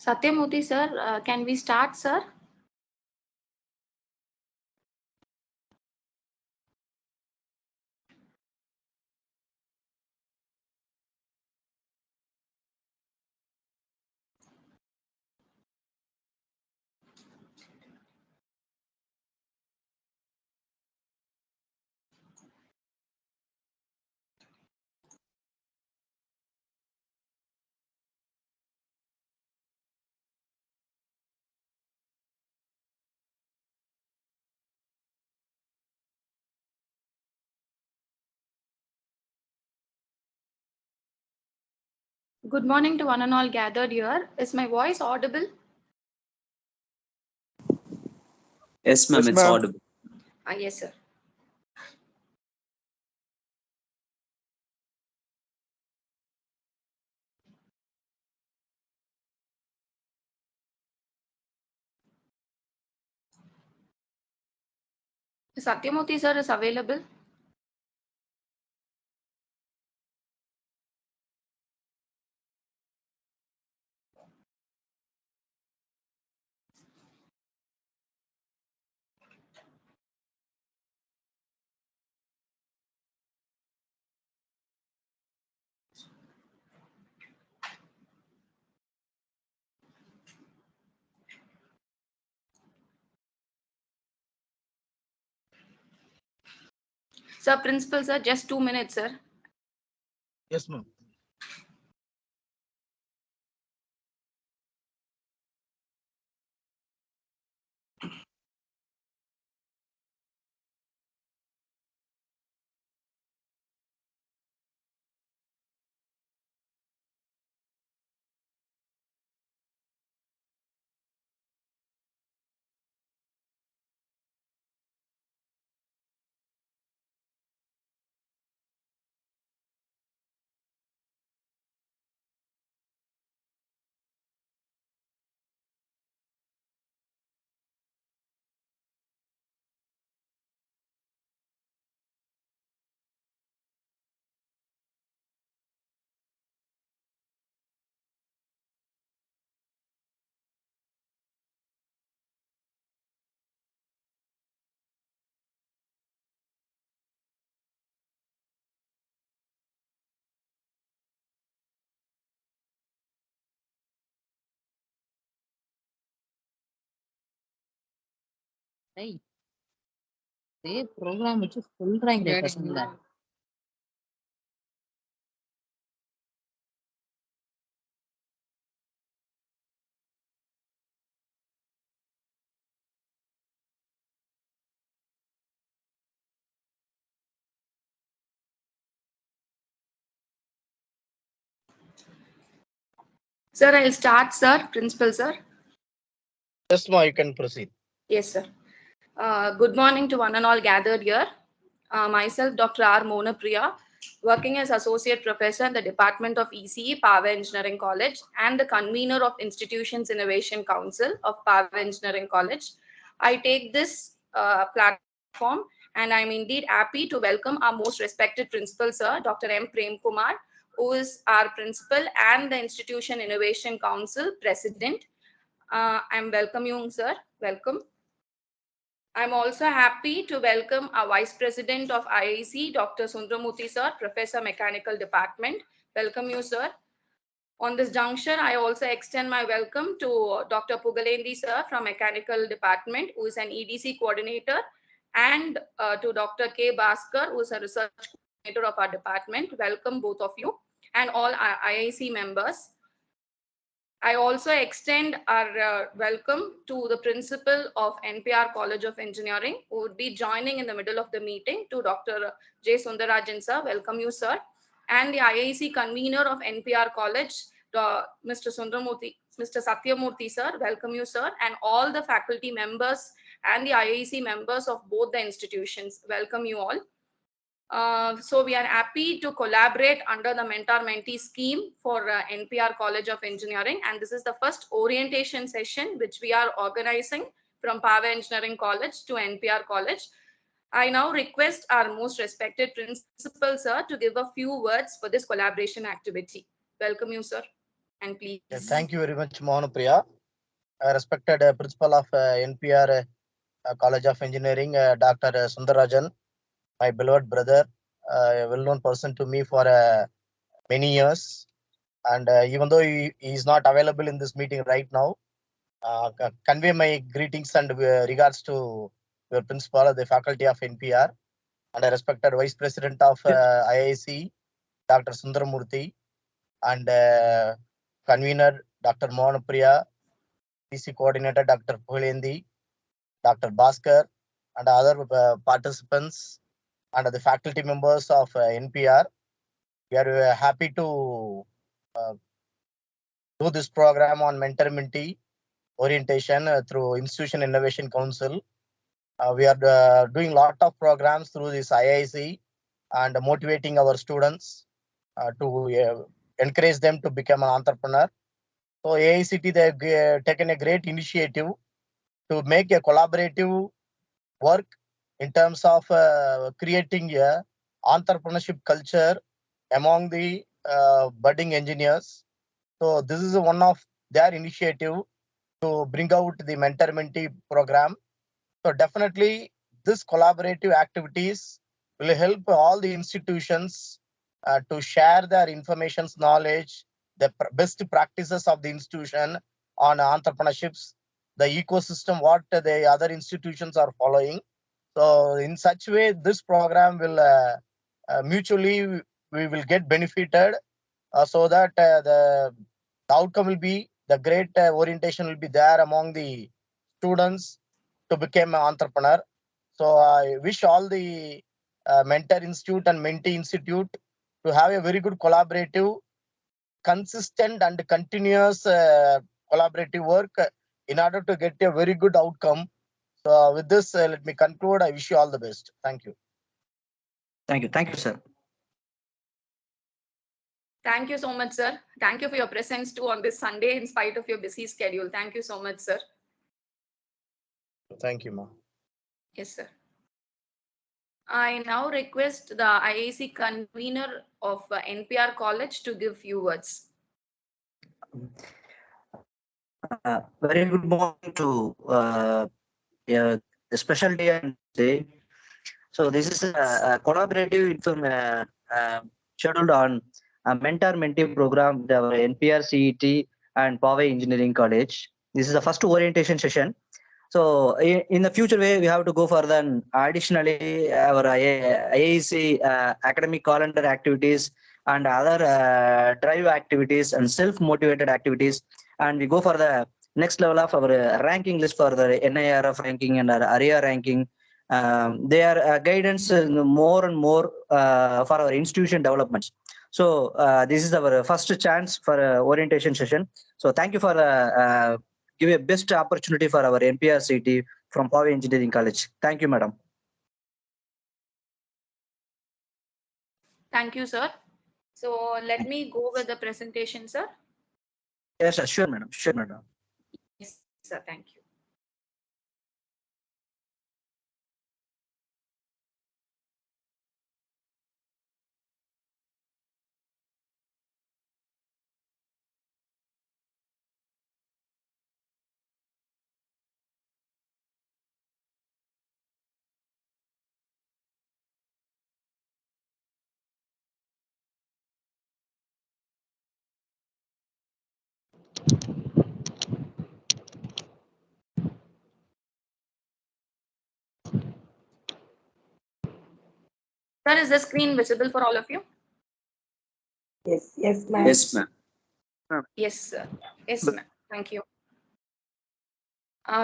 Satyamurthy sir, can we start, sir? Good morning to one and all gathered here. Is my voice audible? Yes, ma'am, it's audible. Yes, sir. Satyamurthy sir is available. Sir, principal sir, just 2 minutes, sir. Yes, ma'am. Program which is full rank. Sir, I'll start, sir. Principal sir. Yes, ma'am, you can proceed. Yes, sir. Good morning to one and all gathered here. Myself, Dr. R. Mona Priya, working as Associate Professor in the Department of ECE, Paavai Engineering College, and the convener of Institutions Innovation Council of Paavai Engineering College. I take this platform and I'm indeed happy to welcome our most respected principal, sir, Dr. M. Prem Kumar, who is our principal and the Institution Innovation Council President. I'm welcoming you, sir. Welcome. I'm also happy to welcome our Vice President of IIC, Dr. Sundaramurthy sir, Professor Mechanical Department. Welcome you, sir. On this juncture, I also extend my welcome to Dr. Pugalendi sir from Mechanical Department, who is an EDC coordinator, and to Dr. K. Bhaskar, who is a research coordinator of our department. Welcome both of you and all our IIC members. I also extend our welcome to the principal of NPR College of Engineering, who would be joining in the middle of the meeting, to Dr. J. Sundarajan sir. Welcome you, sir. And the IIC convener of NPR College, Mr. Satyamurthy sir. Welcome you, sir. And all the faculty members and the IIC members of both the institutions. Welcome you all. So we are happy to collaborate under the mentor-mentee scheme for NPR College of Engineering. And this is the first orientation session which we are organizing from Paavai Engineering College to NPR College. I now request our most respected principal, sir, to give a few words for this collaboration activity. Welcome you, sir. And please. Thank you very much, Mohanupriya. Respected Principal of NPR College of Engineering, Dr. Sundarajan, my beloved brother, a well-known person to me for many years. And even though he is not available in this meeting right now, convey my greetings and regards to your principal, the faculty of NPR, and a respected Vice President of IIC, Dr. Sundaramurthy, and convener Dr. Mohanupriya, PC coordinator Dr. Pulendi, Dr. Bhaskar, and other participants and the faculty members of NPR. We are happy to do this program on mentor-mentee orientation through Institution Innovation Council. We are doing a lot of programs through this IIC and motivating our students to encourage them to become an entrepreneur. So AICT, they have taken a great initiative to make a collaborative work in terms of creating a entrepreneurship culture among the budding engineers. So this is one of their initiative to bring out the mentor-mentee program. So definitely this collaborative activities will help all the institutions to share their information knowledge, the best practices of the institution on entrepreneurships, the ecosystem, what the other institutions are following. So in such way, this program will mutually we will get benefited so that the outcome will be the great orientation will be there among the students to become an entrepreneur. So I wish all the Mentor Institute and Mentee Institute to have a very good collaborative, consistent and continuous collaborative work in order to get a very good outcome. So with this, let me conclude. I wish you all the best. Thank you. Thank you. Thank you, sir. Thank you so much, sir. Thank you for your presence too on this Sunday in spite of your busy schedule. Thank you so much, sir. Thank you, Ma. Yes, sir. I now request the IIC convener of NPR College to give few words. Very good morning to yeah, the special day and day. So this is a collaborative scheduled on a mentor-mentee program with our NPR CET and Paavai Engineering College. This is the first orientation session. So in the future way, we have to go further and additionally our IIC academic calendar activities and other drive activities and self-motivated activities. And we go for the next level of our ranking list for the NIRF ranking and our ARIA ranking. Their guidance more and more for our institution developments. So this is our first chance for orientation session. So thank you for give a best opportunity for our NPR city from Paavai Engineering College. Thank you, madam. Thank you, sir. So let me go with the presentation, sir. Yes, sir. Sure, madam. Sure, madam. Yes, sir. Thank you. Sir, is the screen visible for all of you? Yes, ma'am. Yes, ma'am. Yes, sir. Yes, ma'am. Thank you.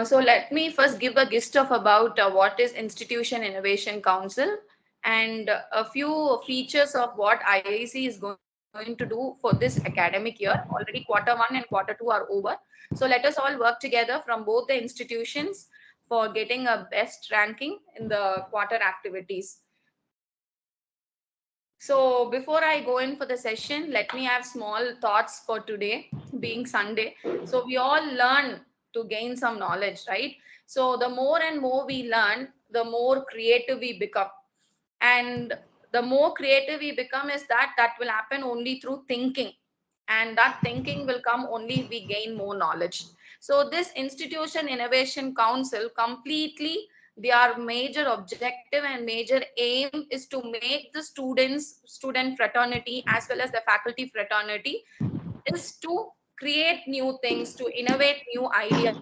So let me first give a gist of about what is Institution Innovation Council and a few features of what IIC is going to do for this academic year. Already Q1 and Q2 are over. So let us all work together from both the institutions for getting a best ranking in the quarter activities. So before I go in for the session, let me have small thoughts for today, being Sunday. So we all learn to gain some knowledge, right? So the more and more we learn, the more creative we become. And the more creative we become is that will happen only through thinking. and that thinking will come only if we gain more knowledge. So this Institution Innovation Council completely, their major objective and major aim is to make the student fraternity as well as the faculty fraternity is to create new things, to innovate new ideas,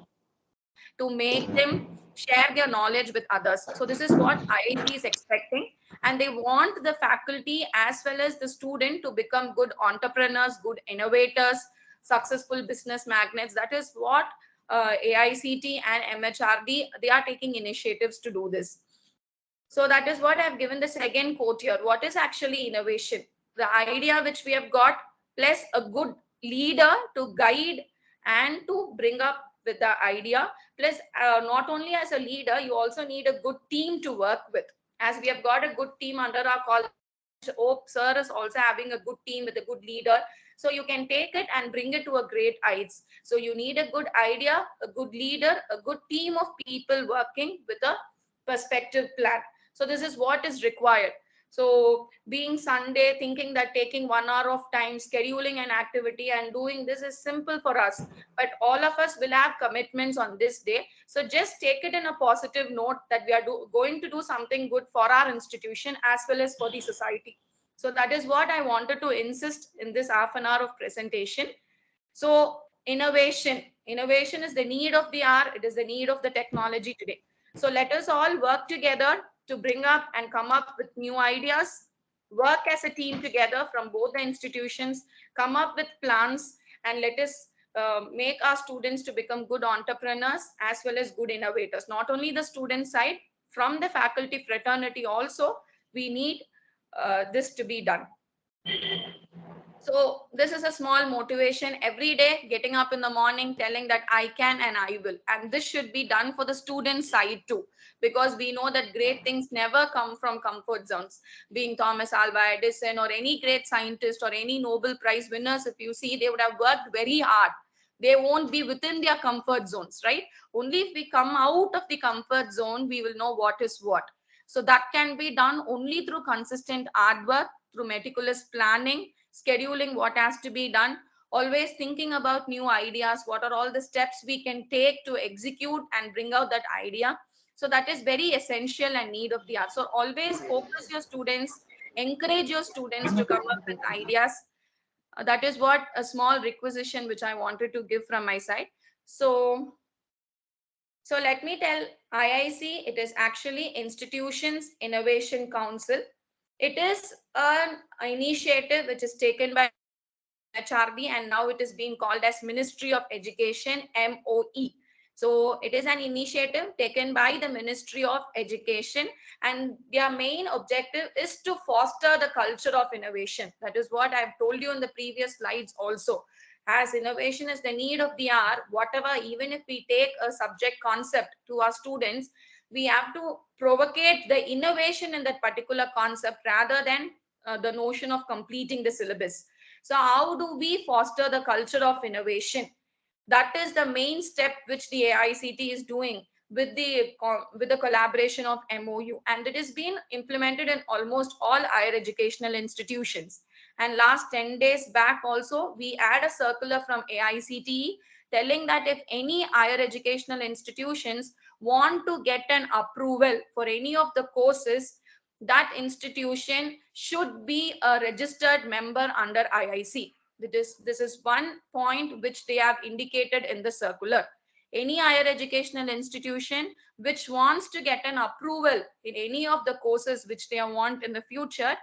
to make them share their knowledge with others. So this is what IIT is expecting, and they want the faculty as well as the student to become good entrepreneurs, good innovators, successful business magnates. That is what AICT and MHRD, they are taking initiatives to do this. So that is what I've given the second quote here. What is actually innovation? The idea which we have got, plus a good leader to guide and to bring up with the idea. Plus, not only as a leader, you also need a good team to work with. As we have got a good team under our college, Oak sir is also having a good team with a good leader. So you can take it and bring it to a great heights. So you need a good idea, a good leader, a good team of people working with a perspective plan. So this is what is required. So being Sunday, thinking that taking 1 hour of time, scheduling an activity and doing this is simple for us. But all of us will have commitments on this day. So just take it in a positive note that we are going to do something good for our institution as well as for the society. So that is what I wanted to insist in this half an hour of presentation. So innovation is the need of the hour. It is the need of the technology today. So let us all work together to bring up and come up with new ideas, work as a team together from both the institutions, come up with plans, and let us make our students to become good entrepreneurs as well as good innovators. Not only the student side, from the faculty fraternity also, we need this to be done. So this is a small motivation every day, getting up in the morning, telling that I can and I will. And this should be done for the student side too, because we know that great things never come from comfort zones. Being Thomas Alva Edison or any great scientist or any Nobel Prize winners, if you see, they would have worked very hard. They won't be within their comfort zones, right? Only if we come out of the comfort zone, we will know what is what. So that can be done only through consistent hard work, through meticulous planning, scheduling what has to be done, always thinking about new ideas, what are all the steps we can take to execute and bring out that idea. So that is very essential and need of the hour. So always focus your students, encourage your students to come up with ideas. That is what a small requisition which I wanted to give from my side. So let me tell IIC, it is actually Institutions Innovation Council. It is an initiative which is taken by MHRD and now it is being called as Ministry of Education, MOE. So it is an initiative taken by the Ministry of Education, and their main objective is to foster the culture of innovation. That is what I've told you in the previous slides also. As innovation is the need of the hour, whatever, even if we take a subject concept to our students, we have to provocate the innovation in that particular concept rather than the notion of completing the syllabus. So how do we foster the culture of innovation? That is the main step which the AICT is doing with the collaboration of MOU, and it is being implemented in almost all higher educational institutions. And last 10 days back also, we had a circular from AICTE telling that if any higher educational institutions want to get an approval for any of the courses, that institution should be a registered member under IIC. This is one point which they have indicated in the circular. Any higher educational institution which wants to get an approval in any of the courses which they want in the future,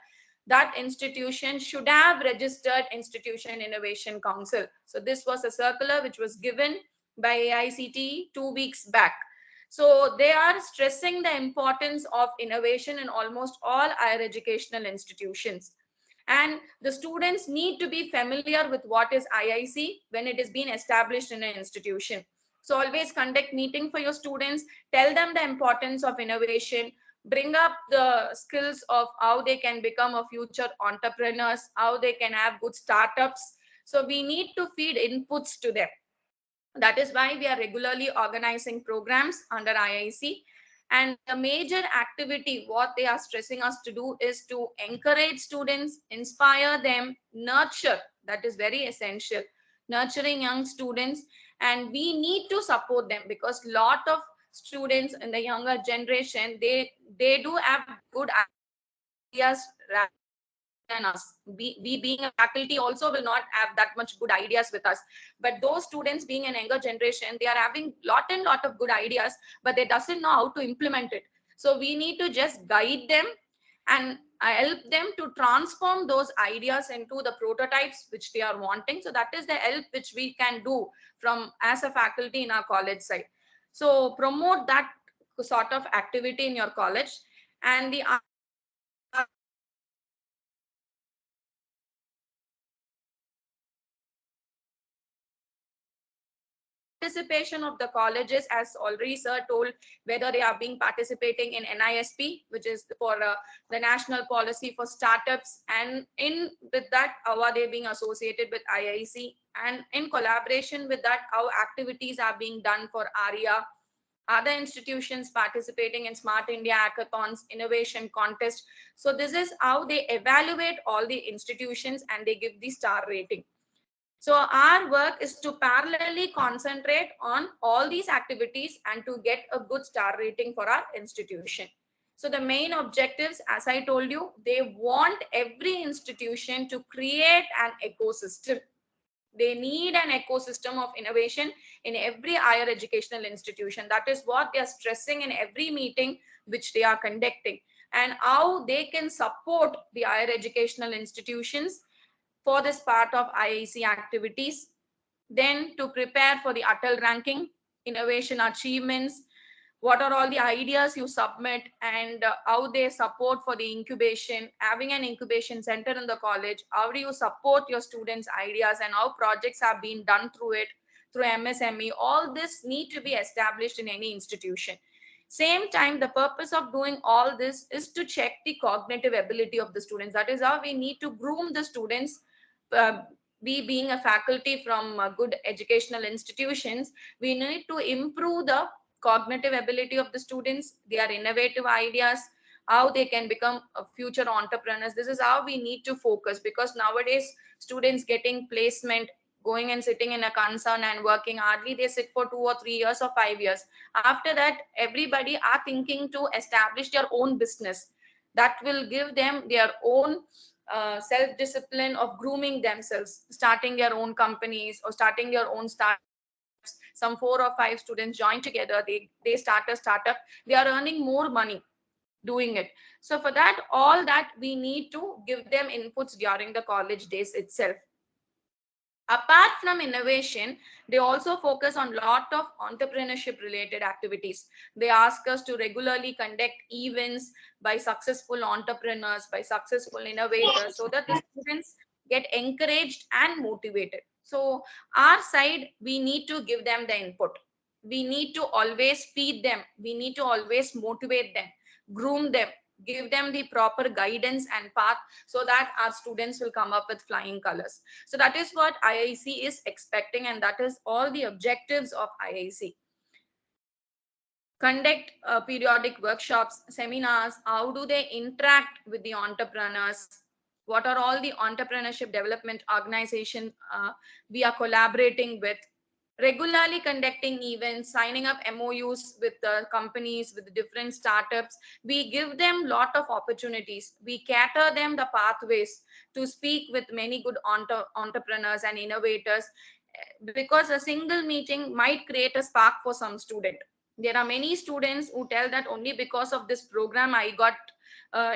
that institution should have registered Institution Innovation Council. So this was a circular which was given by AICTE 2 weeks back. So they are stressing the importance of innovation in almost all higher educational institutions. And the students need to be familiar with what is IIC when it is being established in an institution. So always conduct meeting for your students, tell them the importance of innovation, bring up the skills of how they can become a future entrepreneurs, how they can have good startups. So we need to feed inputs to them. That is why we are regularly organizing programs under IIC. And the major activity, what they are stressing us to do is to encourage students, inspire them, nurture That is very essential. Nurturing young students, and we need to support them because lot of students in the younger generation, they do have good ideas rather than us. We being a faculty also will not have that much good ideas with us, but those students being an younger generation, they are having lot of good ideas, but they doesn't know how to implement it. So we need to just guide them and help them to transform those ideas into the prototypes which they are wanting. So that is the help which we can do from as a faculty in our college side. So promote that sort of activity in your college. And the participation of the colleges, as already sir told, whether they are being participating in NISP, which is for the national policy for startups, and in with that, how are they being associated with IIC, and in collaboration with that, how activities are being done for ARIA, other institutions participating in Smart India hackathons, innovation contest. So this is how they evaluate all the institutions and they give the star rating. So our work is to parallelly concentrate on all these activities and to get a good star rating for our institution. So the main objectives, as I told you, they want every institution to create an ecosystem. They need an ecosystem of innovation in every higher educational institution. That is what they are stressing in every meeting which they are conducting, and how they can support the higher educational institutions for this part of IIC activities. Then to prepare for the Atal ranking, innovation achievements, what are all the ideas you submit, and how they support for the incubation, having an incubation center in the college, how do you support your students' ideas and how projects are being done through it, through MSME. All this need to be established in any institution. Same time, the purpose of doing all this is to check the cognitive ability of the students. That is how we need to groom the students. We being a faculty from good educational institutions, we need to improve the cognitive ability of the students, their innovative ideas, how they can become future entrepreneurs. This is how we need to focus, because nowadays students getting placement, going and sitting in a concern and working hardly, they sit for 2 or 3 years or 5 years. After that, everybody are thinking to establish their own business that will give them their own self-discipline of grooming themselves, starting their own companies or starting their own startups. Some 4 or 5 students join together, they start a startup, they are earning more money doing it. So for that, all that we need to give them inputs during the college days itself. Apart from innovation, they also focus on lot of entrepreneurship related activities. They ask us to regularly conduct events by successful entrepreneurs, by successful innovators, so that the students get encouraged and motivated. So our side, we need to give them the input. We need to always feed them. We need to always motivate them, groom them, give them the proper guidance and path, so that our students will come up with flying colors. So that is what IIC is expecting, and that is all the objectives of IIC. Conduct periodic workshops, seminars, how do they interact with the entrepreneurs, what are all the entrepreneurship development organizations we are collaborating with, regularly conducting events, signing up MOUs with the companies, with the different startups. We give them lot of opportunities. We cater them the pathways to speak with many good entrepreneurs and innovators, because a single meeting might create a spark for some student. There are many students who tell that only because of this program I got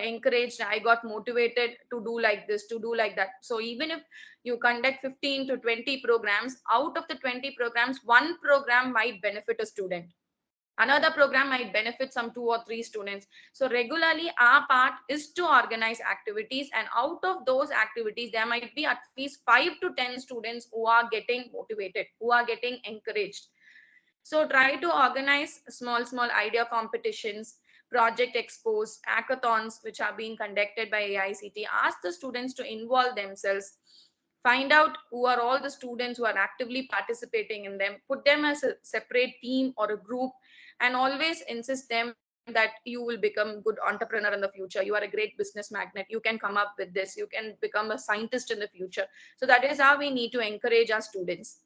encouraged, I got motivated to do like this, to do like that. So even if you conduct 15 to 20 programs, out of the 20 programs, one program might benefit a student, another program might benefit some 2 or 3 students. So regularly our part is to organize activities, and out of those activities there might be at least 5 to 10 students who are getting motivated, who are getting encouraged. So try to organize small idea competitions, project expos, hackathons, which are being conducted by AICT. Ask the students to involve themselves. Find out who are all the students who are actively participating in them. Put them as a separate team or a group, and always insist them that you will become good entrepreneur in the future. You are a great business magnate. You can come up with this. You can become a scientist in the future. So that is how we need to encourage our students.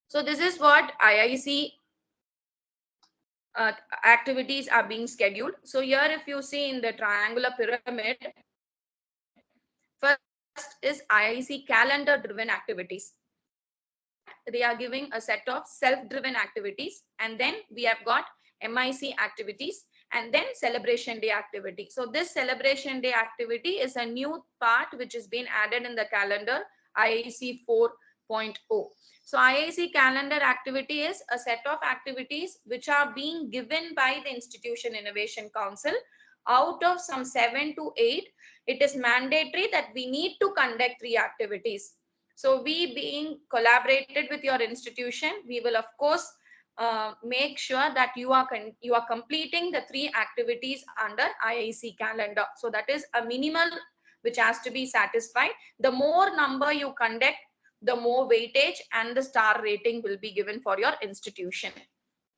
So this is what IIC activities are being scheduled. So here, if you see in the triangular pyramid, first is IIC calendar driven activities. They are giving a set of self-driven activities, and then we have got MIC activities, and then celebration day activity. So this celebration day activity is a new part which has been added in the calendar IIC 4.0. So IIC calendar activity is a set of activities which are being given by the Institution Innovation Council. Out of some 7 to 8, it is mandatory that we need to conduct 3 activities. So we being collaborated with your institution, we will of course make sure that you are completing the 3 activities under IIC calendar. So that is a minimal which has to be satisfied. The more number you conduct, the more weightage and the star rating will be given for your institution.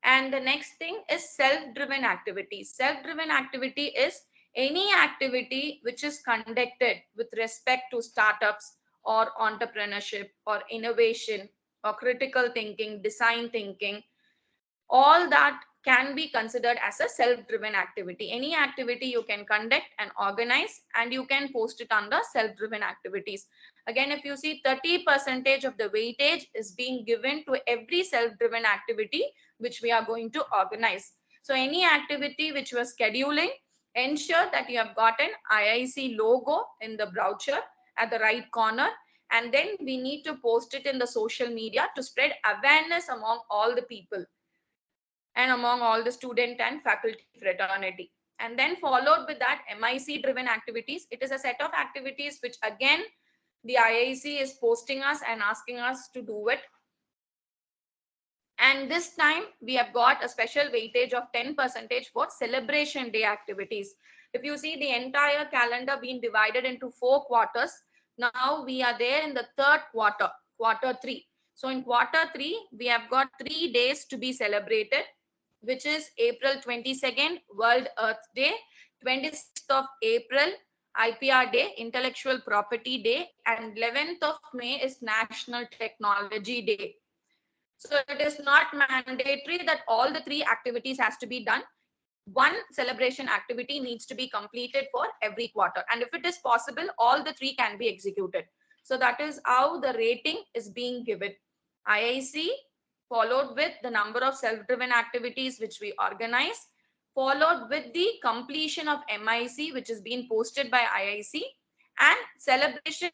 And the next thing is self-driven activity. Self-driven activity is any activity which is conducted with respect to startups or entrepreneurship or innovation or critical thinking, design thinking. All that can be considered as a self-driven activity. Any activity you can conduct and organize, and you can post it under self-driven activities. Again, if you see, 30% of the weightage is being given to every self-driven activity which we are going to organize. So any activity which you are scheduling, ensure that you have got an IIC logo in the brochure at the right corner, and then we need to post it in the social media to spread awareness among all the people and among all the student and faculty fraternity. And then followed with that, MIC driven activities. It is a set of activities which again the IIC is posting us and asking us to do it. And this time we have got a special weightage of 10% for celebration day activities. If you see the entire calendar being divided into 4 quarters, now we are there in the 3rd quarter, quarter 3. So in quarter 3, we have got 3 days to be celebrated, which is April 22nd, World Earth Day, 26th of April, IPR Day, Intellectual Property Day, and 11th of May is National Technology Day. So it is not mandatory that all the 3 activities has to be done. One celebration activity needs to be completed for every quarter. And if it is possible, all the 3 can be executed. So that is how the rating is being given. IIC followed with the number of self-driven activities which we organize, followed with the completion of MIC which is being posted by IIC, and celebration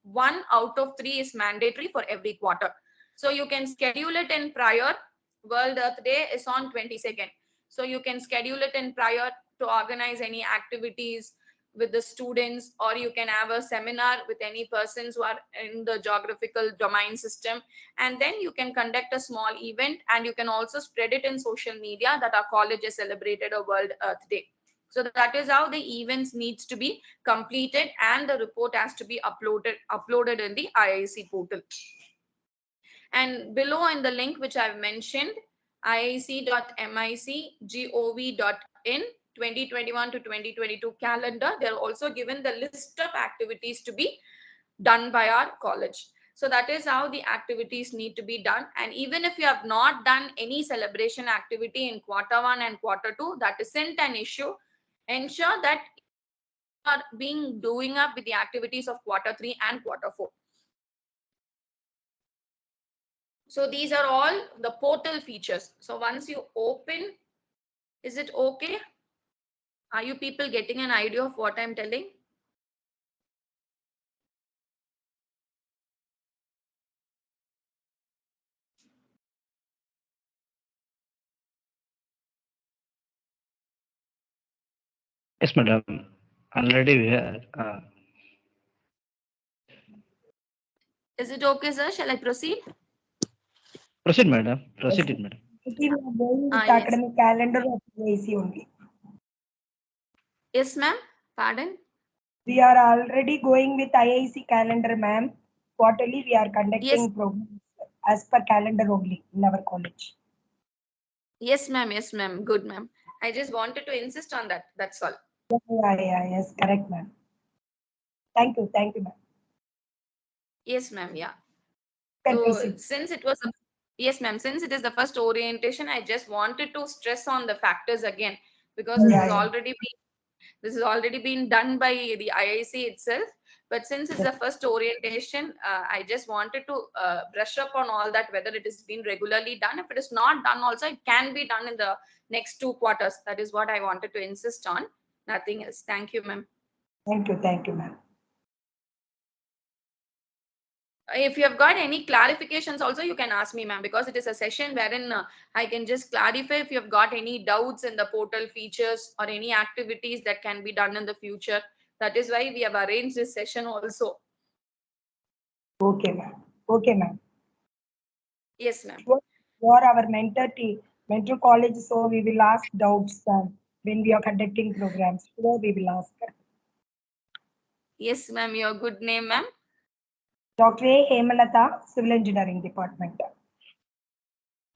1 out of 3 is mandatory for every quarter. So you can schedule it in prior. World Earth Day is on 22nd. So you can schedule it in prior to organize any activities with the students, or you can have a seminar with any persons who are in the geographical domain system, and then you can conduct a small event, and you can also spread it in social media that our college has celebrated a World Earth Day. So that is how the events needs to be completed, and the report has to be uploaded in the IIC portal. And below in the link which I've mentioned, iic.mic.gov.in 2021 to 2022 calendar, they're also given the list of activities to be done by our college. So that is how the activities need to be done. And even if you have not done any celebration activity in quarter 1 and quarter 2, that isn't an issue. Ensure that you are doing up with the activities of quarter 3 and quarter 4. So these are all the portal features. So once you open, is it okay? Are you people getting an idea of what I'm telling? Yes, madam. Already we are. Is it okay, sir? Shall I proceed? Proceed, madam. Proceed, it, madam. We are going with Yes. academic calendar of IIC only. Yes, ma'am. Pardon? We are already going with IIC calendar, ma'am. Quarterly, we are conducting Yes. programs as per calendar only in our college. Yes, ma'am. Yes, ma'am. Good, ma'am. I just wanted to insist on that. That's all. Yes, correct, ma'am. Thank you, ma'am. Yes, ma'am. Yeah. Can So proceed. since it was, yes, ma'am, since it is the first orientation, I just wanted to stress on the factors again, because Yeah. this has already been done by the IIC itself. But since it's Yes. the first orientation, I just wanted to brush up on all that, whether it is being regularly done. If it is not done also, it can be done in the next 2 quarters. That is what I wanted to insist on. Nothing else. Thank you, ma'am. Thank you, ma'am. If you have got any clarifications also, you can ask me, ma'am, because it is a session wherein I can just clarify if you have got any doubts in the portal features or any activities that can be done in the future. That is why we have arranged this session also. Okay, ma'am. Okay, ma'am. Yes, ma'am. You are our mentor college, so we will ask doubts when we are conducting programs. So we will ask. Yes, ma'am. Your good name, ma'am? Dr. A. Hemalata, Civil Engineering Department.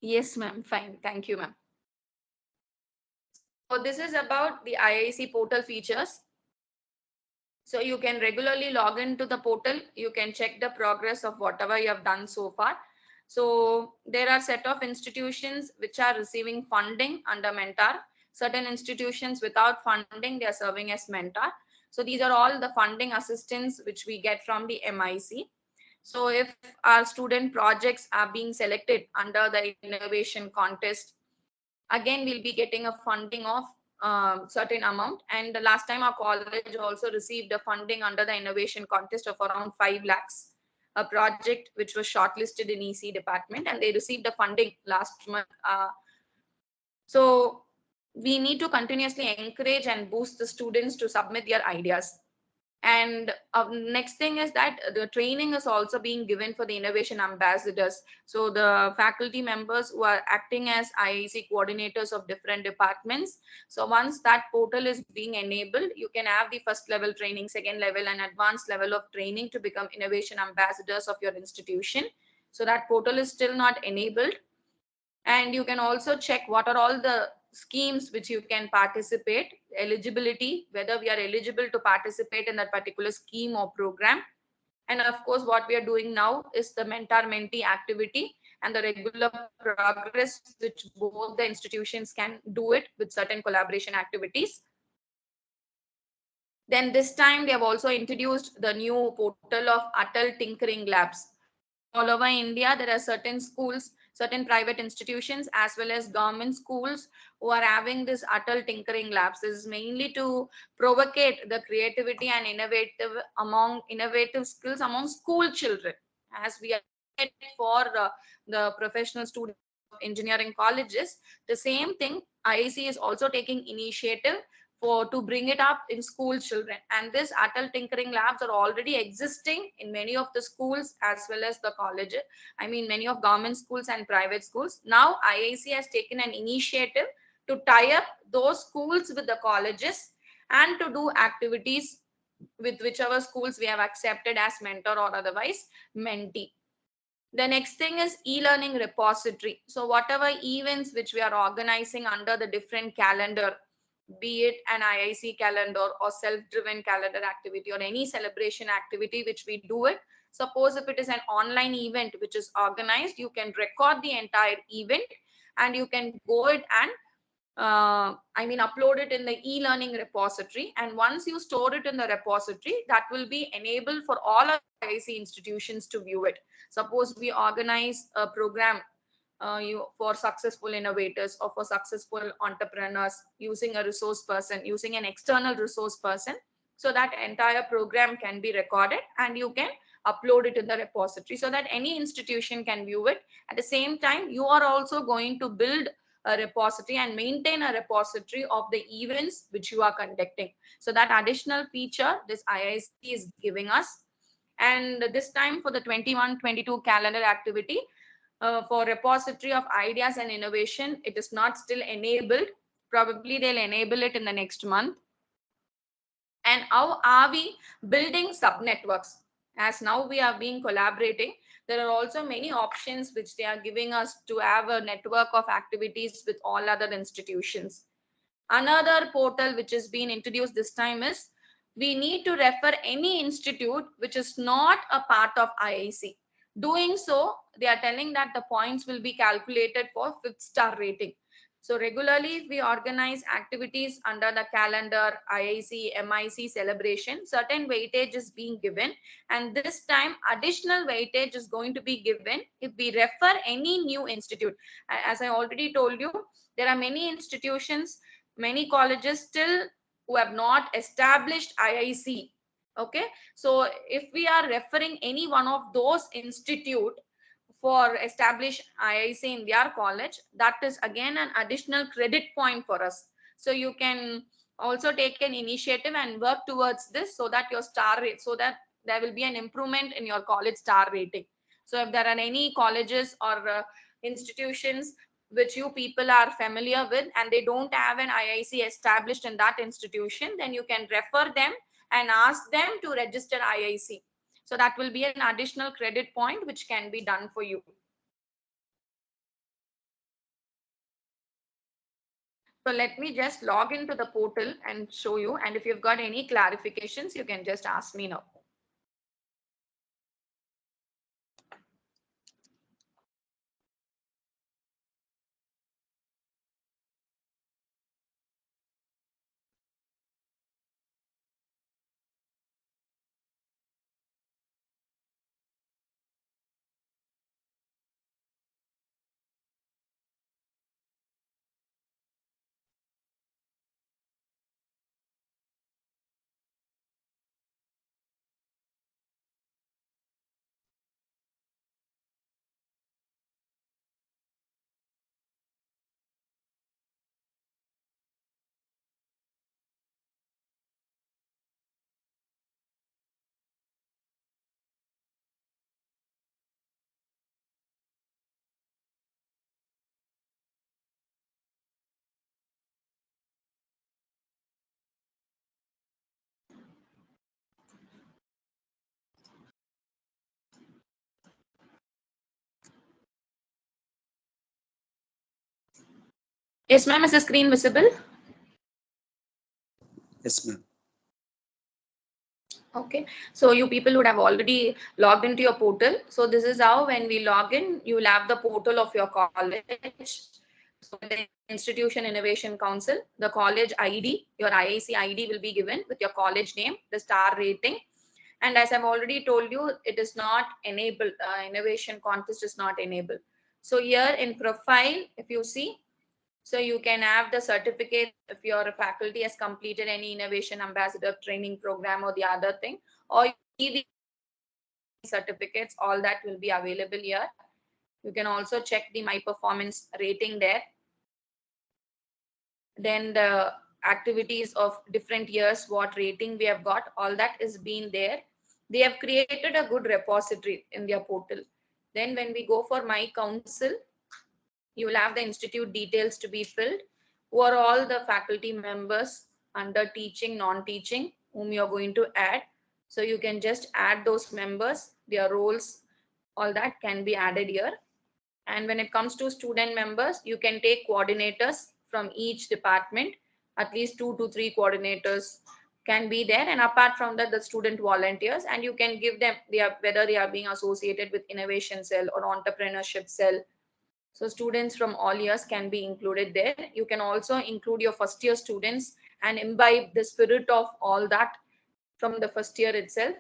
Yes, ma'am. Fine. Thank you, ma'am. So this is about the IIC portal features. So you can regularly log into the portal. You can check the progress of whatever you have done so far. So there are set of institutions which are receiving funding under Mentor. Certain institutions without funding, they are serving as Mentor. So these are all the funding assistance which we get from the MIC. So if our student projects are being selected under the innovation contest, again we'll be getting a funding of certain amount. And the last time our college also received a funding under the innovation contest of around 5 lakhs, a project which was shortlisted in EC department, and they received the funding last month. So we need to continuously encourage and boost the students to submit their ideas. And next thing is that the training is also being given for the innovation ambassadors. So the faculty members who are acting as IIC coordinators of different departments. So once that portal is being enabled, you can have the first level training, second level, and advanced level of training to become innovation ambassadors of your institution. So that portal is still not enabled. And you can also check what are all the schemes which you can participate, eligibility, whether we are eligible to participate in that particular scheme or program. And of course, what we are doing now is the mentor-mentee activity and the regular progress which both the institutions can do it with certain collaboration activities. Then this time they have also introduced the new portal of Atal Tinkering Labs. All over India, there are certain schools, certain private institutions, as well as government schools who are having this Atal Tinkering Labs. This is mainly to provocate the creativity and innovative skills among school children, as we are for the professional students of engineering colleges. The same thing, IIC is also taking initiative for to bring it up in school children. And this Atal Tinkering Labs are already existing in many of the schools as well as the colleges. I mean, many of government schools and private schools. Now, IIC has taken an initiative to tie up those schools with the colleges and to do activities with whichever schools we have accepted as mentor or otherwise mentee. The next thing is e-learning repository. So whatever events which we are organizing under the different calendar, be it an IIC calendar or self-driven calendar activity or any celebration activity which we do it. Suppose if it is an online event which is organized, you can record the entire event and you can go it and upload it in the e-learning repository. And once you store it in the repository, that will be enabled for all our IIC institutions to view it. Suppose we organize a program for successful innovators or for successful entrepreneurs using a resource person, using an external resource person. So that entire program can be recorded and you can upload it in the repository so that any institution can view it. At the same time, you are also going to build a repository and maintain a repository of the events which you are conducting. So that additional feature this IIC is giving us. And this time for the 21-22 calendar activity, for repository of ideas and innovation, it is not still enabled. Probably they'll enable it in the next month. And how are we building sub networks? As now we are being collaborating, there are also many options which they are giving us to have a network of activities with all other institutions. Another portal which is being introduced this time is we need to refer any institute which is not a part of IIC. Doing so, they are telling that the points will be calculated for 5th star rating. So regularly we organize activities under the calendar, IIC, MIC celebration. Certain weightage is being given, and this time additional weightage is going to be given if we refer any new institute. As I already told you, there are many institutions, many colleges still who have not established IIC. Okay, so if we are referring any one of those institute for establish IIC in their college, that is again an additional credit point for us. So you can also take an initiative and work towards this so that your star rate, so that there will be an improvement in your college star rating. So if there are any colleges or institutions which you people are familiar with and they don't have an IIC established in that institution, then you can refer them and ask them to register IIC. So that will be an additional credit point which can be done for you. So let me just log into the portal and show you. And if you've got any clarifications, you can just ask me now. Yes, ma'am, is the screen visible? Yes, ma'am. Okay, so you people would have already logged into your portal. So this is how when we log in, you will have the portal of your college. So the Institution Innovation Council, the college ID, your IIC ID will be given with your college name, the star rating. And as I've already told you, it is not enabled, innovation contest is not enabled. So here in profile, if you see, so you can have the certificate if your faculty has completed any innovation ambassador training program or the other thing, or the certificates, all that will be available here. You can also check the my performance rating there. Then the activities of different years, what rating we have got, all that is being there. They have created a good repository in their portal. Then when we go for my council, you will have the institute details to be filled, who are all the faculty members under teaching, non-teaching, whom you're going to add. So you can just add those members, their roles, all that can be added here. And when it comes to student members, you can take coordinators from each department, at least 2 to 3 coordinators can be there. And apart from that, the student volunteers, and you can give them whether they are being associated with innovation cell or entrepreneurship cell. So students from all years can be included there. You can also include your first year students and imbibe the spirit of all that from the first year itself.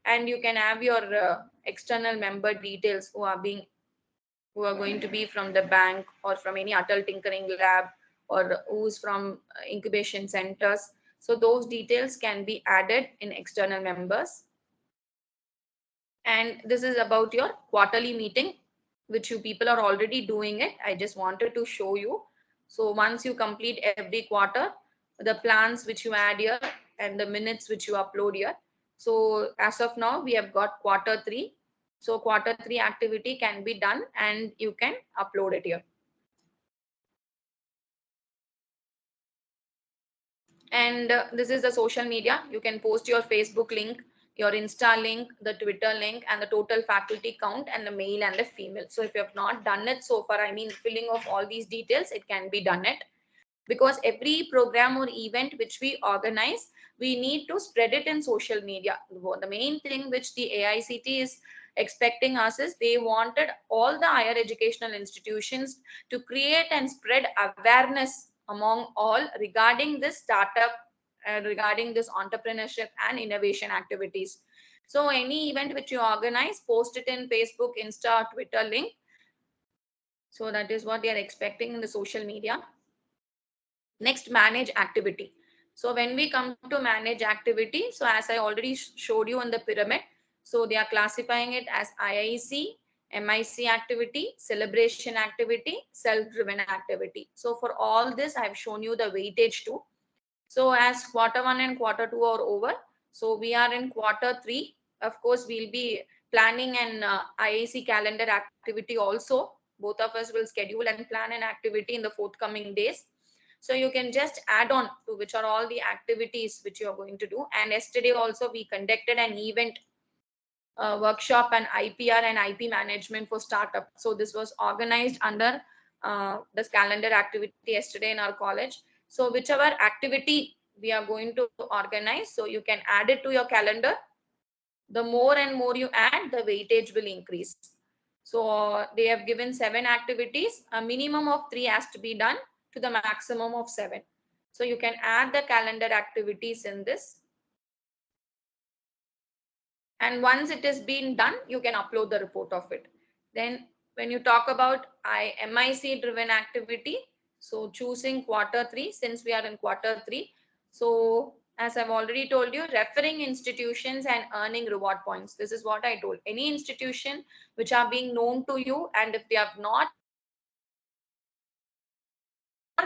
And you can have your external member details who are going to be from the bank or from any Atal Tinkering Lab or who's from incubation centers. So those details can be added in external members. And this is about your quarterly meeting, which you people are already doing it. I just wanted to show you. So once you complete every quarter, the plans which you add here and the minutes which you upload here. So as of now, we have got quarter 3. So quarter 3 activity can be done and you can upload it here. And this is the social media. You can post your Facebook link, your Insta link, the Twitter link, and the total faculty count and the male and the female. So if you have not done it so far, I mean filling of all these details, it can be done it. because every program or event which we organize, we need to spread it in social media. The main thing which the AICT is expecting us is they wanted all the higher educational institutions to create and spread awareness among all regarding this startup, regarding this entrepreneurship and innovation activities. So any event which you organize, post it in Facebook, Insta, Twitter link. So that is what they are expecting in the social media. Next, manage activity. So when we come to manage activity, so as I already showed you in the pyramid, so they are classifying it as IIC, MIC activity, celebration activity, self-driven activity. So for all this, I have shown you the weightage too. So as quarter 1 and quarter 2 are over, so we are in quarter 3. Of course, we'll be planning an IIC calendar activity also. Both of us will schedule and plan an activity in the forthcoming days. So you can just add on to which are all the activities which you are going to do. And yesterday also we conducted an event workshop on IPR and IP management for startup. So this was organized under this calendar activity yesterday in our college. So whichever activity we are going to organize, so you can add it to your calendar. The more and more you add, the weightage will increase. So they have given 7 activities. A minimum of 3 has to be done to the maximum of 7. So you can add the calendar activities in this. And once it has been done, you can upload the report of it. Then when you talk about MIC driven activity, so choosing quarter 3, since we are in quarter 3. So as I've already told you, referring institutions and earning reward points. This is what I told. Any institution which are being known to you, and if they have not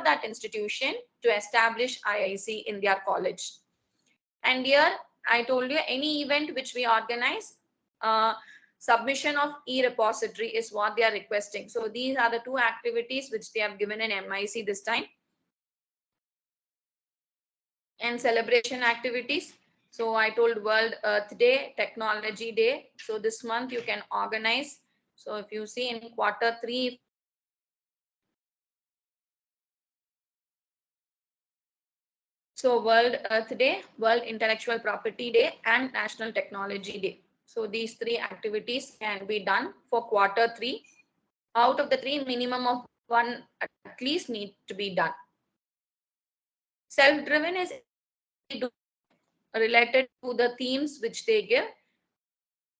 that institution to establish IIC in their college. And here I told you any event which we organize, submission of e-repository is what they are requesting. So these are the 2 activities which they have given in MIC this time. And celebration activities. So I told World Earth Day, Technology Day. So this month you can organize. So if you see in quarter 3, so World Earth Day, World Intellectual Property Day, and National Technology Day. So these 3 activities can be done for quarter 3. Out of the 3, minimum of 1 at least need to be done. Self-driven is related to the themes which they give.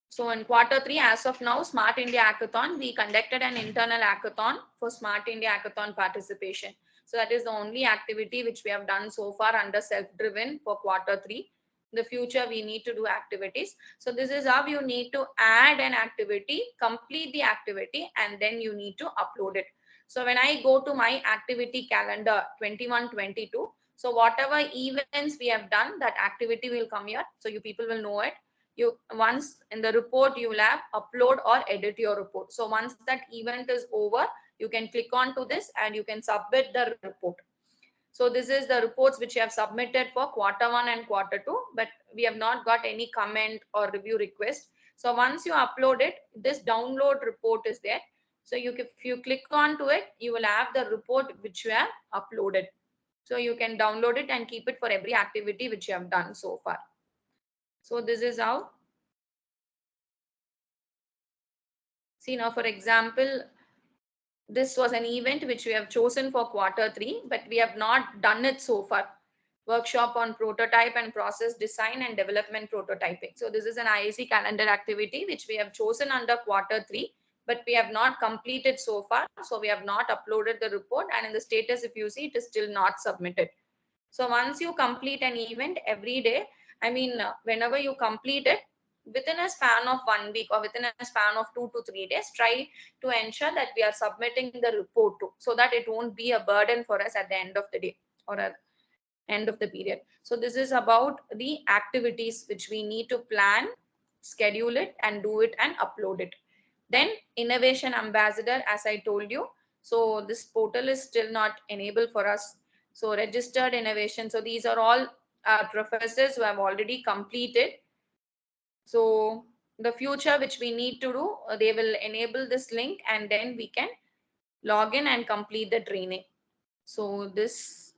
So in quarter 3, as of now, Smart India Hackathon, we conducted an internal hackathon for Smart India Hackathon participation. So that is the only activity which we have done so far under self-driven for quarter 3. In the future, we need to do activities. So this is how you need to add an activity, complete the activity, and then you need to upload it. So when I go to my activity calendar 21-22, so whatever events we have done, that activity will come here. So you people will know it. You once in the report you will have upload or edit your report. So once that event is over, you can click on to this and you can submit the report. So this is the reports which you have submitted for quarter 1 and quarter 2, but we have not got any comment or review request. So once you upload it, this download report is there. So if you click on to it, you will have the report which you have uploaded. So you can download it and keep it for every activity which you have done so far. So this is how. See now, for example, this was an event which we have chosen for quarter 3, but we have not done it so far. Workshop on prototype and process design and development prototyping. So this is an IIC calendar activity which we have chosen under quarter 3, but we have not completed so far. So we have not uploaded the report, and in the status, if you see, it is still not submitted. So once you complete an event every day, whenever you complete it, within a span of 1 week or within a span of 2 to 3 days, try to ensure that we are submitting the report too, so that it won't be a burden for us at the end of the day or at end of the period. So this is about the activities which we need to plan, schedule it, and do it and upload it. Then innovation ambassador, as I told you, so this portal is still not enabled for us. So registered innovation, so these are all professors who have already completed. So the future which we need to do, they will enable this link and then we can log in and complete the training. So this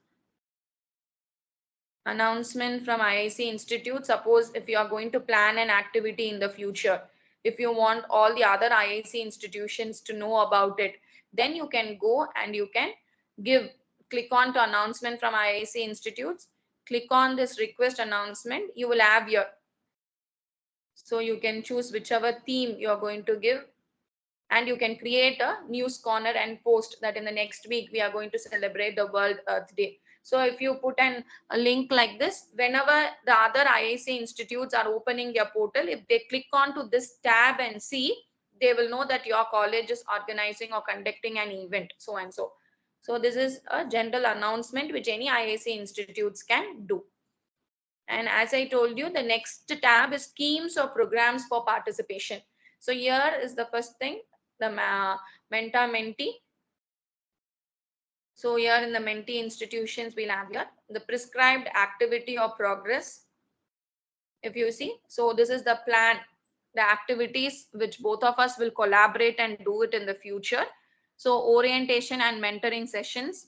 Announcement from IIC Institute. Suppose if you are going to plan an activity in the future, if you want all the other IIC institutions to know about it, then you can go and you can click on to announcement from IIC Institutes, click on this request announcement, you will have your, so you can choose whichever theme you are going to give, and you can create a news corner and post that in the next week we are going to celebrate the World Earth Day. So if you put a link like this, whenever the other IIC institutes are opening their portal, if they click on to this tab and see, they will know that your college is organizing or conducting an event, so and so. So this is a general announcement which any IIC institutes can do. And as I told you, the next tab is schemes or programs for participation. So here is the first thing, the mentor-mentee. So here in the mentee institutions, we'll have here the prescribed activity or progress. If you see, so this is the plan, the activities which both of us will collaborate and do it in the future. So orientation and mentoring sessions.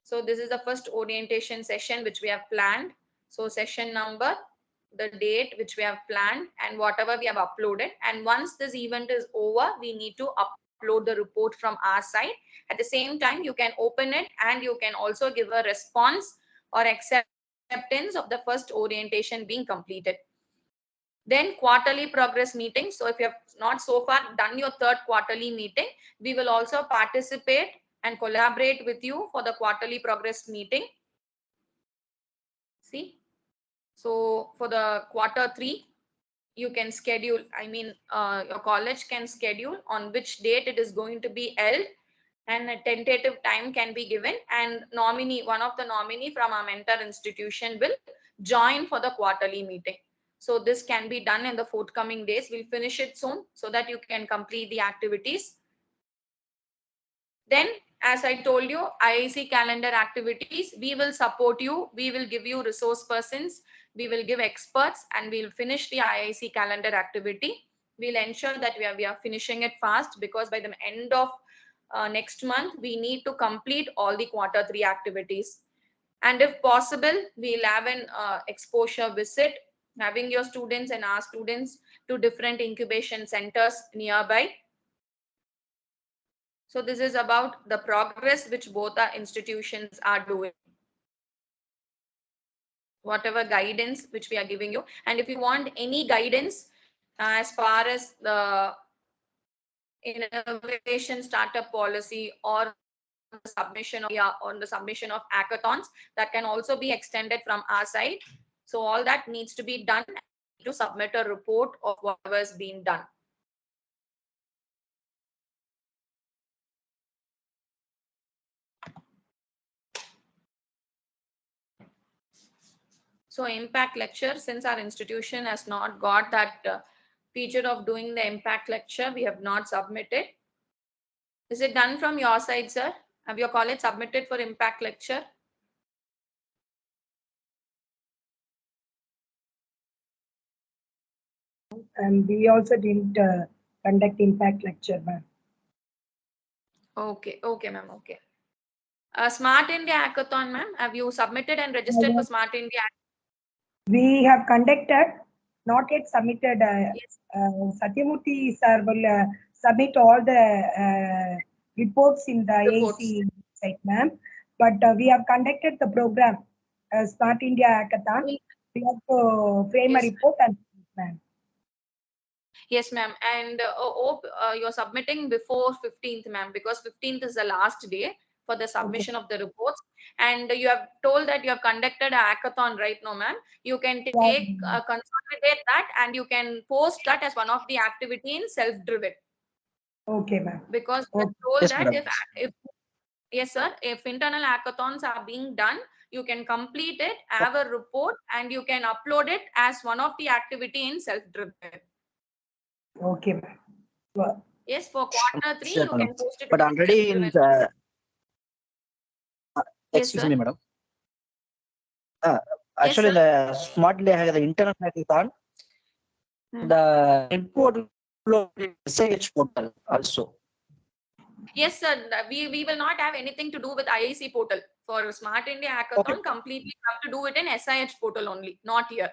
So this is the first orientation session which we have planned. So session number, the date which we have planned, and whatever we have uploaded. And once this event is over, we need to upload the report from our side. At the same time, you can open it and you can also give a response or acceptance of the first orientation being completed. Then quarterly progress meeting. So if you have not so far done your third quarterly meeting, we will also participate and collaborate with you for the quarterly progress meeting. See, so for the quarter 3, you can schedule, your college can schedule on which date it is going to be held, and a tentative time can be given, and one of the nominee from our mentor institution will join for the quarterly meeting. So this can be done in the forthcoming days. We'll finish it soon so that you can complete the activities. Then, as I told you, IIC calendar activities, we will support you. We will give you resource persons. We will give experts, and we'll finish the IIC calendar activity. We'll ensure that we are finishing it fast, because by the end of next month, we need to complete all the quarter 3 activities. And if possible, we'll have an exposure visit, having your students and our students to different incubation centers nearby. So this is about the progress which both our institutions are doing. Whatever guidance which we are giving you. And if you want any guidance as far as the innovation startup policy or the submission of hackathons, that can also be extended from our side. So all that needs to be done to submit a report of whatever is being done. So impact lecture, since our institution has not got that feature of doing the impact lecture, we have not submitted. Is it done from your side, sir? Have your college submitted for impact lecture? And we also didn't conduct impact lecture, ma'am. Okay, ma'am. Okay. Smart India Hackathon, ma'am. Have you submitted and registered for Smart India? We have conducted, not yet submitted. Yes. Satyamurthy sir will submit all the reports in the IIC site, ma'am. But we have conducted the program, Smart India Hackathon. We have to frame a report and ma'am. Yes, ma'am. And you're submitting before 15th, ma'am, because 15th is the last day for the submission of the reports. And you have told that you have conducted a hackathon right now, ma'am. You can take consolidate that, and you can post that as one of the activity in self-driven. Okay, ma'am. Because we have told Yes, that madam. yes, sir, if internal hackathons are being done, you can complete it, have a report, and you can upload it as one of the activity in self-driven. Okay, ma'am. Well, Yes, for quarter 3, Sure, you madam. can post it. But already in yes, excuse sir. me, madam. Actually, sir. the Smart India has the internal hackathon. Hmm. The report SIH portal also. Yes, sir. We will not have anything to do with IIC portal. For Smart India Hackathon, Okay. completely have to do it in SIH portal only, not here.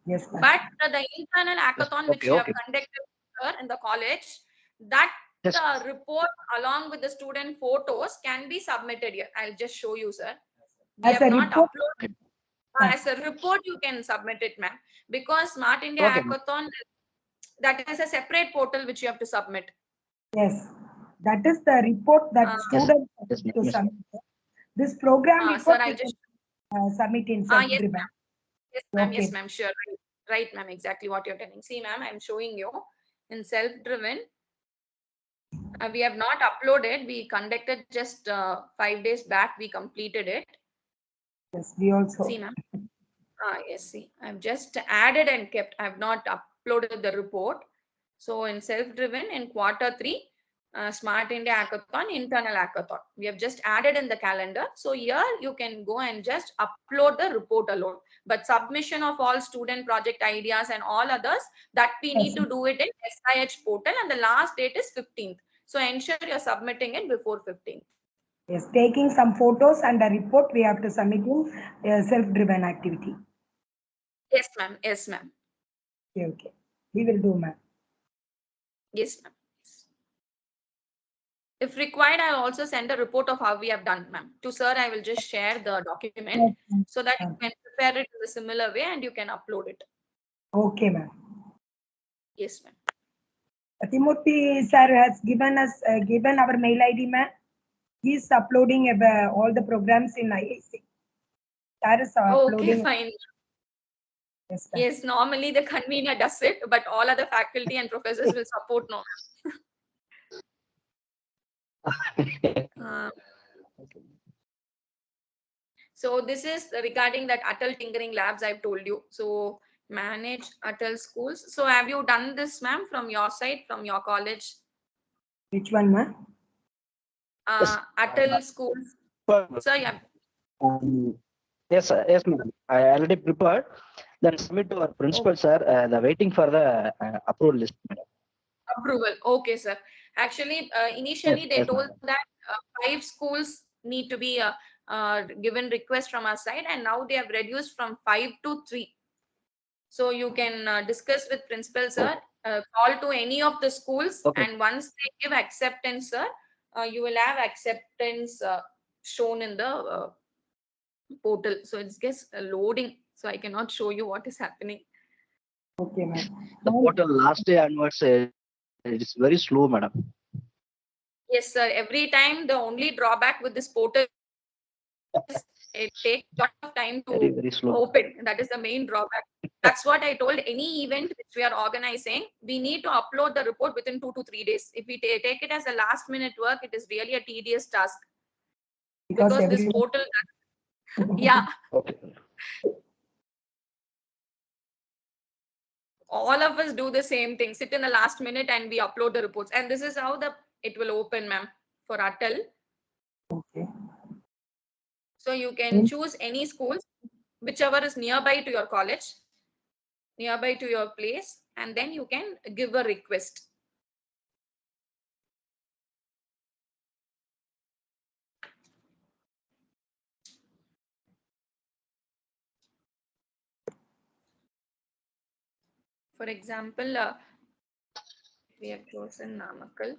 Yes, ma'am. But the internal hackathon which Okay, you have okay. conducted here in the college, that Yes. report along with the student photos can be submitted here. I'll just show you, sir. We As have a not report. uploaded. Okay. As a report, you can submit it, ma'am. Because Smart India Okay, ma'am. Hackathon, that is a separate portal which you have to submit. Yes, that is the report that Uh, Yes. students have Yes, ma'am. to Yes. submit. This program Sir, report I'll we can just. submit in Yes, self-driven. ma'am. Yes, ma'am. Okay. Yes, ma'am. Sure. Right, ma'am. Exactly what you're telling. See, ma'am, I'm showing you in self-driven. We have not uploaded. We conducted just 5 days back. We completed it. Yes, we also. See, ma'am. Yes, see, I've just added and kept. I've not uploaded the report. So in self-driven in quarter 3, Smart India Hackathon, internal hackathon. We have just added in the calendar. So here you can go and just upload the report alone. But submission of all student project ideas and all others, that we need to do it in SIH portal, and the last date is 15th. So ensure you're submitting it before 15th. Yes, taking some photos and a report we have to submit in self-driven activity. Yes, ma'am. Yes, ma'am. Okay, okay. We will do, ma'am. Yes, ma'am. If required, I'll also send a report of how we have done, ma'am. To sir, I will just share the document Yes, ma'am. so that you can prepare it in a similar way and you can upload it. Okay, ma'am. Yes, ma'am. Timothy sir has given us given our mail ID, ma'am. He is uploading all the programs in IIC. Sir is Okay, uploading. fine. Yes, ma'am. Yes, normally the convener does it, but all other faculty and professors will support no. Uh, so this is regarding that Atal Tinkering Labs I've told you. So manage Atal schools. So have you done this, ma'am, from your side, from your college? Which one, ma'am? Yes. Atal schools. Sir, yeah. Yes, sir. Yes, ma'am. I already prepared. Then submit to our principal, sir. The waiting for the approval list, madam. Approval. Okay, sir. Actually, initially Yes, they yes, told madam. that 5 schools need to be given request from our side, and now they have reduced from 5 to 3. So you can discuss with principal, sir. Call to any of the schools, Okay. and once they give acceptance, sir, you will have acceptance shown in the portal. So it's just loading, so I cannot show you what is happening. Okay, ma'am. The portal last day onwards, it is very slow, madam. Yes, sir. Every time the only drawback with this portal is it takes a lot of time Very, to very slow. open. That is the main drawback. That's what I told. Any event which we are organizing, we need to upload the report within 2 to 3 days. If we take it as a last minute work, it is really a tedious task. Because this everyone- portal, yeah, Okay. all of us do the same thing. Sit in the last minute and we upload the reports. And this is how it will open, ma'am, for Atal. Okay. So you can choose any schools, whichever is nearby to your college, nearby to your place, and then you can give a request. For example, we have chosen Namakkal.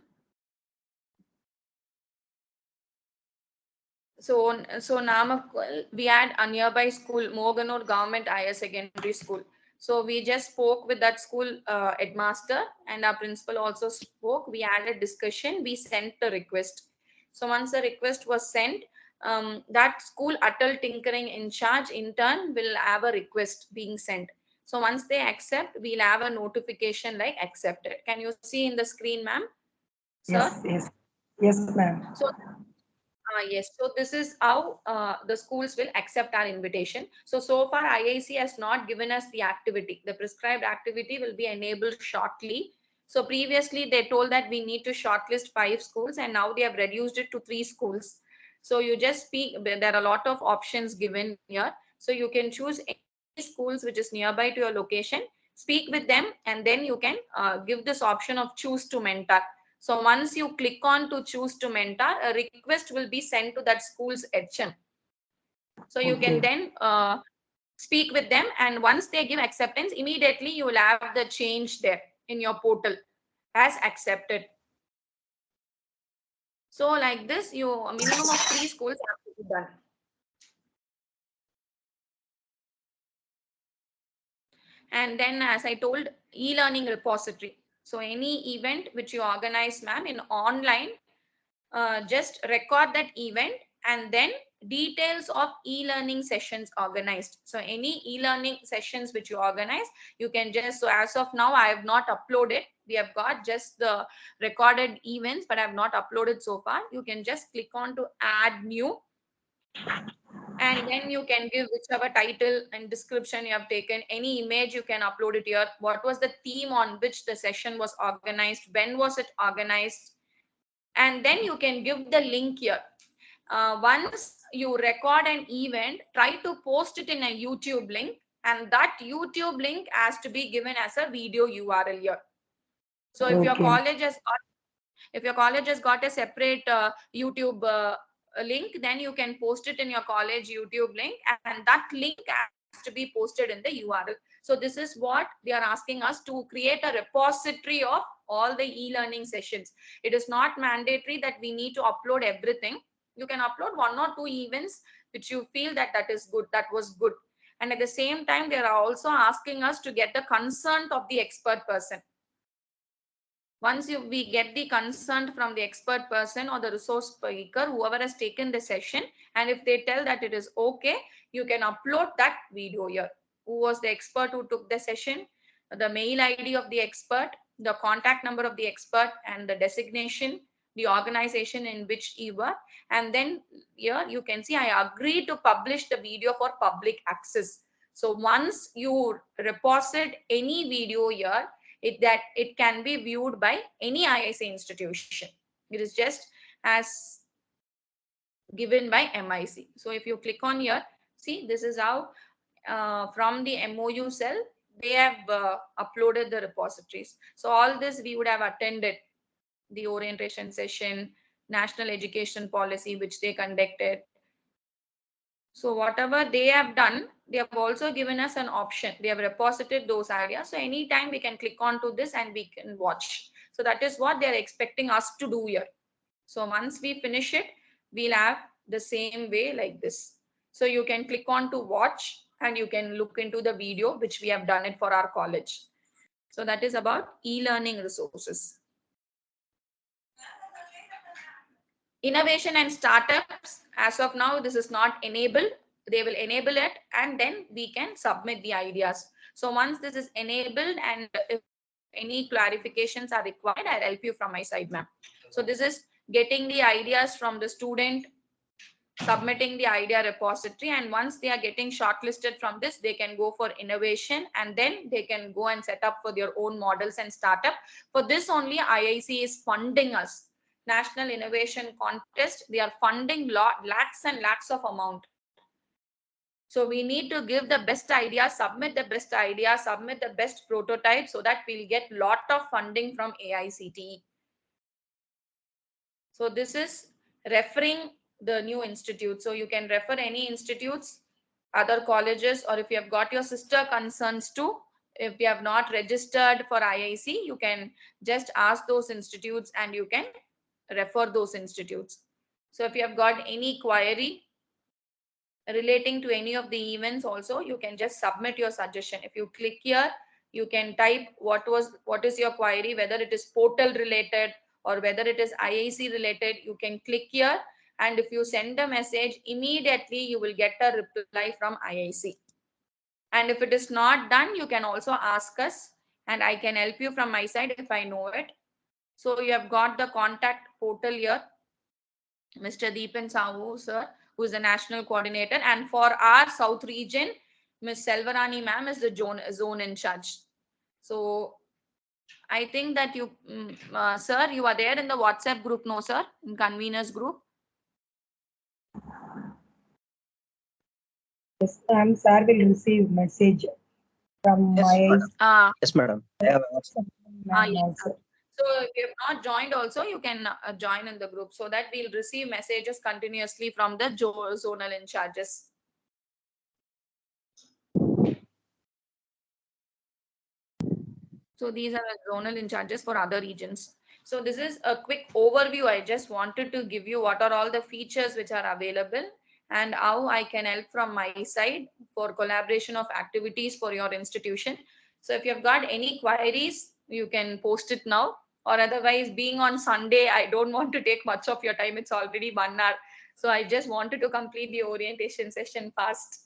So Namakkal, we had a nearby school, Moganur Government Higher Secondary School. So we just spoke with that school headmaster, and our principal also spoke. We had a discussion. We sent the request. So once the request was sent, that school Atal Tinkering in charge intern will have a request being sent. So once they accept, we'll have a notification like accepted. Can you see in the screen, ma'am? Yes, Sir? yes, yes, ma'am. Yes, so this is how the schools will accept our invitation. So far IIC has not given us the activity. The prescribed activity will be enabled shortly. So previously they told that we need to shortlist 5 schools, and now they have reduced it to 3 schools. So you just speak, there are a lot of options given here. So you can choose any schools which is nearby to your location, speak with them, and then you can give this option of choose to mentor. So once you click on to choose to mentor, a request will be sent to that school's HM. So you can then speak with them, and once they give acceptance, immediately you will have the change there in your portal as accepted. So like this, a minimum of 3 schools have to be done. And then, as I told, e-learning repository. So any event which you organize, ma'am, in online, just record that event, and then details of e-learning sessions organized. So any e-learning sessions which you organize, you can just, so as of now, I have not uploaded. We have got just the recorded events, but I have not uploaded so far. You can just click on to add new, and then you can give whichever title and description you have taken. Any image you can upload it here. What was the theme on which the session was organized? When was it organized? And then you can give the link here. Once you record an event, try to post it in a YouTube link, and that YouTube link has to be given as a video URL here. So if your college has got a separate YouTube link, then you can post it in your college YouTube link, and that link has to be posted in the URL. So this is what they are asking us, to create a repository of all the e-learning sessions. It is not mandatory that we need to upload everything. You can upload 1 or 2 events which you feel that was good. And at the same time, they are also asking us to get the consent of the expert person. Once we get the consent from the expert person or the resource speaker, whoever has taken the session, and if they tell that it is okay, you can upload that video here. Who was the expert who took the session, the mail ID of the expert, the contact number of the expert, and the designation, the organization in which you were. And then here you can see, I agree to publish the video for public access. So once you reposit any video here, it can be viewed by any IIC institution. It is just as given by MIC. So if you click on here, see, this is how from the MOU cell, they have uploaded the repositories. So all this we would have attended, the orientation session, national education policy, which they conducted. So whatever they have done, they have also given us an option. They have reposited those ideas. So anytime we can click on to this and we can watch. So that is what they're expecting us to do here. So once we finish it, we'll have the same way like this. So you can click on to watch, and you can look into the video, which we have done it for our college. So that is about e-learning resources. Innovation and startups, as of now, this is not enabled. They will enable it, and then we can submit the ideas. So once this is enabled, and if any clarifications are required, I'll help you from my side, ma'am. So this is getting the ideas from the student, submitting the idea repository, and once they are getting shortlisted from this, they can go for innovation, and then they can go and set up for their own models and startup. For this only, IIC is funding us. National Innovation Contest, they are funding lakhs and lakhs of amount. So we need to give the best idea, submit the best idea, submit the best prototype, so that we'll get lot of funding from AICTE. So this is referring the new institute. So you can refer any institutes, other colleges, or if you have got your sister concerns too, if you have not registered for IIC, you can just ask those institutes and you can refer those institutes. So if you have got any query relating to any of the events also, you can just submit your suggestion. If you click here, you can type what is your query, whether it is portal related or whether it is IIC related. You can click here, and if you send a message, immediately you will get a reply from IIC. And if it is not done, you can also ask us, and I can help you from my side if I know it. So you have got the contact portal here, Mr. Deepan Sahu, sir, who is the national coordinator. And for our South region, Ms. Selvarani ma'am is the zone in charge. So I think that you, sir, you are there in the WhatsApp group, no, sir, in conveners group. Yes, ma'am, sir will receive message from Yes, my madam. Yes, madam. I have ma'am Yes. also. So if you have not joined also, you can join in the group so that we'll receive messages continuously from the zonal in charges. So these are the zonal in charges for other regions. So this is a quick overview. I just wanted to give you what are all the features which are available and how I can help from my side for collaboration of activities for your institution. So if you've got any queries, you can post it now, or otherwise being on Sunday, I don't want to take much of your time. It's already 1 hour. So I just wanted to complete the orientation session fast.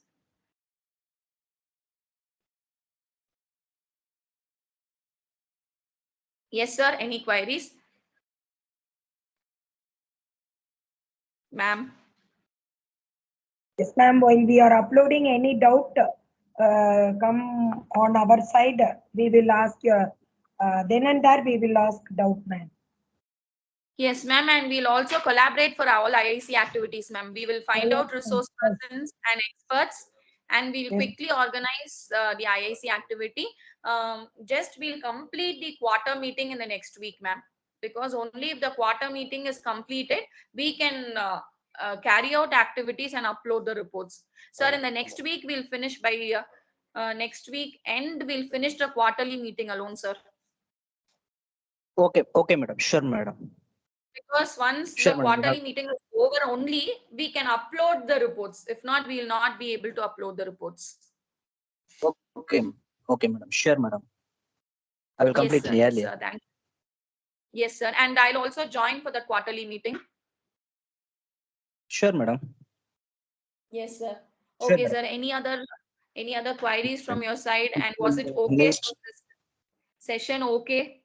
Yes, sir. Any queries? Ma'am. Yes, ma'am. While we are uploading any doubt, come on our side, we will ask then and there we will ask doubt, ma'am. Yes, ma'am, and we'll also collaborate for all IIC activities, ma'am. We will find out resource persons and experts, and we'll quickly organize the IIC activity. Just we'll complete the quarter meeting in the next week, ma'am, because only if the quarter meeting is completed, we can carry out activities and upload the reports. Sir, in the next week, we'll finish by next week end, we'll finish the quarterly meeting alone, sir. Okay, madam. Sure, madam. Because once Sure, the madam. quarterly meeting is over only, we can upload the reports. If not, we will not be able to upload the reports. Okay, madam. Sure, madam. I will complete Yes, early. sir. Thank you. Yes, sir. And I'll also join for the quarterly meeting. Sure, madam. Yes, sir. Sure, Okay, madam. sir. Any other queries from your side? And was it okay? Was this session okay?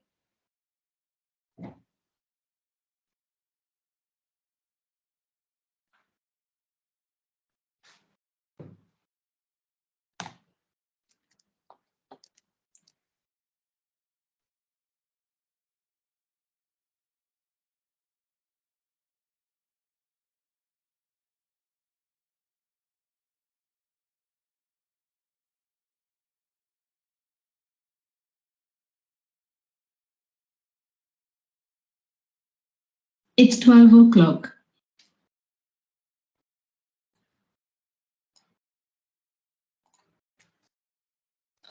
It's 12 o'clock.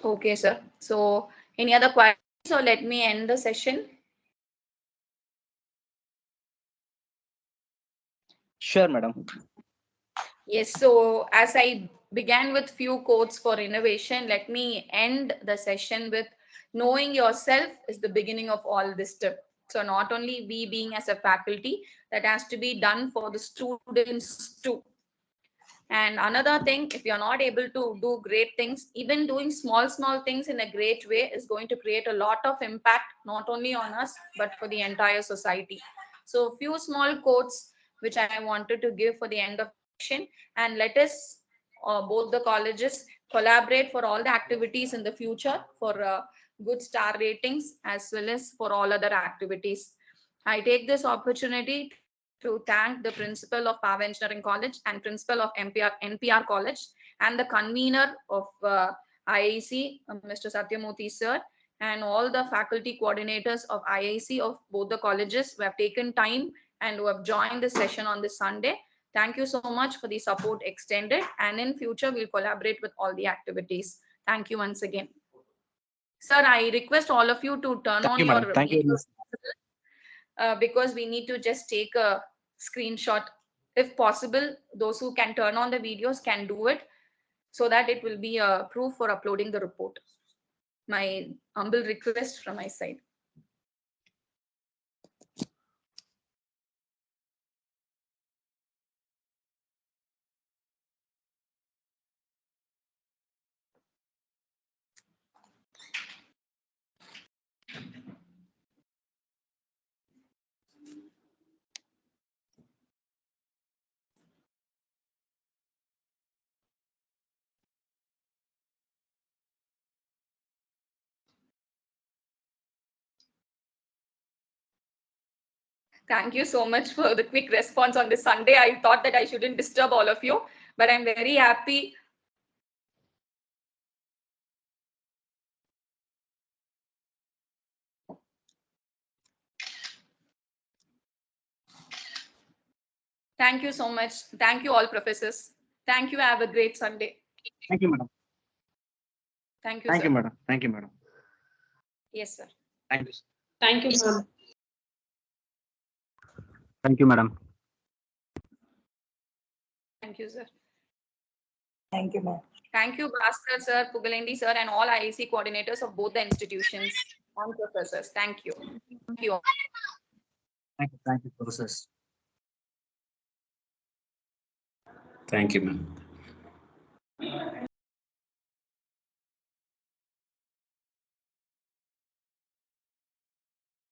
Okay, sir. So any other queries? So let me end the session. Sure, madam. Yes, so as I began with few quotes for innovation, let me end the session with knowing yourself is the beginning of all this step. So not only we being as a faculty, that has to be done for the students too. And another thing, if you're not able to do great things, even doing small things in a great way is going to create a lot of impact, not only on us, but for the entire society. So few small quotes which I wanted to give for the end of the session, and let us both the colleges collaborate for all the activities in the future for good star ratings as well as for all other activities. I take this opportunity to thank the principal of Paavai Engineering College and principal of NPR College and the convener of IIC, Mr. Satyamurthy sir, and all the faculty coordinators of IIC of both the colleges who have taken time and who have joined the session on this Sunday. Thank you so much for the support extended, and in future we'll collaborate with all the activities. Thank you once again. Sir, I request all of you to turn on your videos because we need to just take a screenshot. If possible, those who can turn on the videos can do it so that it will be a proof for uploading the report. My humble request from my side. Thank you so much for the quick response on this Sunday. I thought that I shouldn't disturb all of you, but I'm very happy. Thank you so much. Thank you all professors. Thank you. Have a great Sunday. Thank you, madam. Thank you, Thank sir. you, madam. Thank you, madam. Yes, sir. Thank you. Sir. Thank you, ma'am. Thank you, madam. Thank you, sir. Thank you, ma'am. Thank you, Bhaskar sir, Pugalendi sir, and all IIC coordinators of both the institutions and professors. Thank you. Thank you. Thank you, professors. Thank you, ma'am.